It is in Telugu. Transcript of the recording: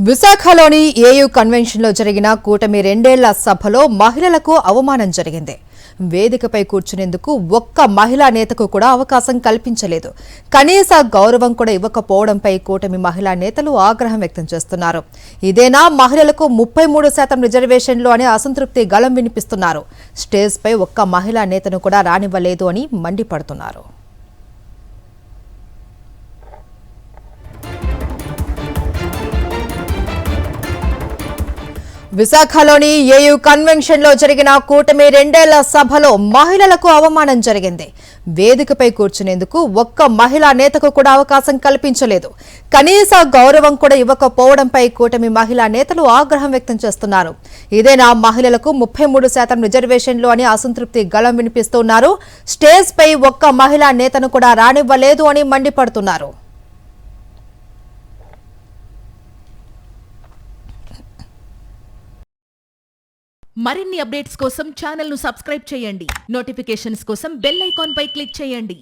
విశాఖలోని ఏయూ కన్వెన్షన్లో జరిగిన కూటమి రెండేళ్ల సభలో మహిళలకు అవమానం జరిగింది. వేదికపై కూర్చునేందుకు ఒక్క మహిళా నేతకు కూడా అవకాశం కల్పించలేదు. కనీస గౌరవం కూడా ఇవ్వకపోవడంపై కూటమి మహిళా నేతలు ఆగ్రహం వ్యక్తం చేస్తున్నారు. ఇదేనా మహిళలకు 33% రిజర్వేషన్లు అనే అసంతృప్తి గళం వినిపిస్తున్నారు. స్టేజ్పై ఒక్క మహిళా నేతను కూడా రానివ్వలేదు అని మండిపడుతున్నారు. విశాఖలోని ఏయూ కన్వెన్షన్లో జరిగిన కూటమి రెండేళ్ల సభలో మహిళలకు అవమానం జరిగింది. వేదికపై కూర్చునేందుకు ఒక్క మహిళా నేతకు కూడా అవకాశం కల్పించలేదు. కనీస గౌరవం కూడా ఇవ్వకపోవడంపై కూటమి మహిళా నేతలు ఆగ్రహం వ్యక్తం చేస్తున్నారు. ఇదేనా మహిళలకు 33% రిజర్వేషన్లు అని అసంతృప్తి గళం వినిపిస్తున్నారు. స్టేజ్పై ఒక్క మహిళా నేతను కూడా రానివ్వలేదు అని మండిపడుతున్నారు. మరిన్ని అప్డేట్స్ కోసం ఛానల్ ను సబ్స్క్రైబ్ చేయండి. నోటిఫికేషన్స్ కోసం బెల్ ఐకాన్ పై క్లిక్ చేయండి.